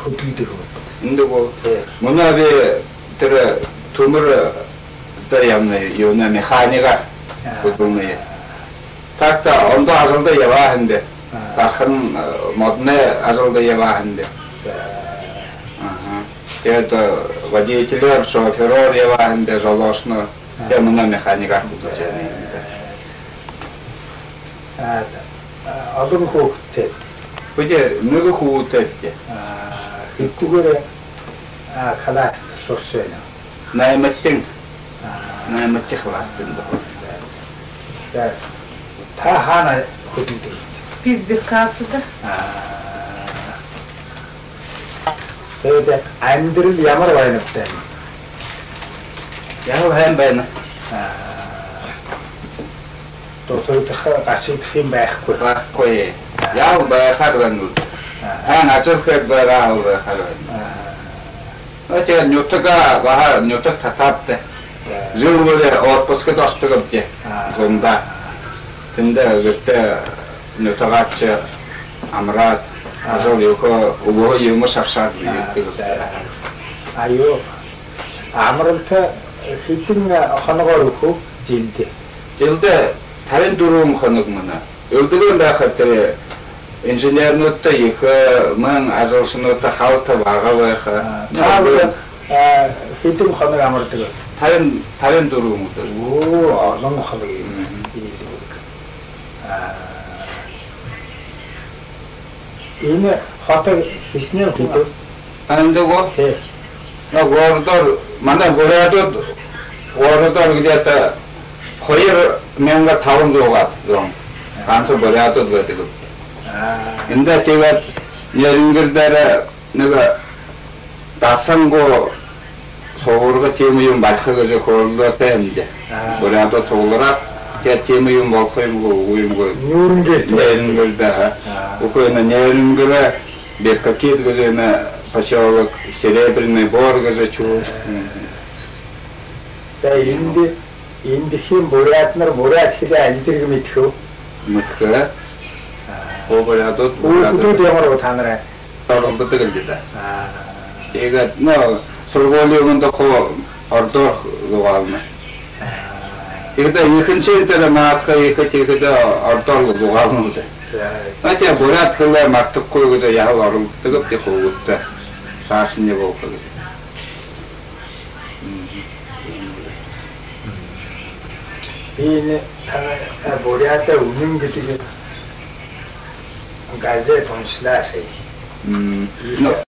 хөдөлдөг. Эндэгөө мунаби тэр төмөр да явна юуна механика хөдөлнө. Такта ондоо азалда яваа хэнде. Тархан модны азалда яваа хэнде. Тэгээд водитель, шофёр яваа хэнде жолоошно. Тэгээд муна механика хөдөлж олон хүүхдтэй. Үгүй нэг хүүхдтэй. Хэддүгээр класс сурсан. 8-ын класстын доо. Та хаана хөдөлдөг? Biz bir kasada. Тэгээд амьдрал ямар байна вэ? Яг хайм байна. Доторх гашидх юм байхгүй. Байхгүй. Яг байхаар байна. Ажиглах байгаа байхаар байна. Тэгээд нютага баа нютаг татапте. Зөвлөрөө отпускад ордог юм. Зунда. Тэндээ гэхдээ нютагаач амраад ажиглах өгөө юм шавшаад байдаг. Аюу амралт хэдэн хоногоор өгөх жилдээ. Жилдээ 54 хоног мана. Өвдөгөн байхад тэр инженернуудтай их ман ажуулснуудтай хавтаа байгаа байхаа. Та хэдэн хоног амардаг? 54 өдөр. Оо, олон хоног юм. Энэ хотод хийснээр хэдэн? Андего. На гордор манай городод где-то 2500 зон. Ганцхан городод байдаг. Эндээ тэгээд нэрнгэрдэр нэг дасанго соорго тийм юм болох гэж хөөрлөөтэй юм дэ. Городод цуглараа тэгээд тийм юм болох юмгүй. Нэрнгэрдэр үгүй нэрнгэр Беркакит гэж на поселок Серебряный Бор гэж чуу. Тэгээд энд хэм бурят хэлээ аль зэрэг мэдхүү? Мэдхээ. Борядод ямар та нараа оролцдог л дээ. Тэгээд нөө сургуулийн хоо ордоор лугаална. Тэгээд ихэнх дээр маахаа ихэд ордоор лугаална үү. Атя бурят хэлээ мартахгүй гэж яг оролцдог гэх хөөдөө шаашны боохоо. Энэ бурята үнэн гэдэг газет уншлаа сая.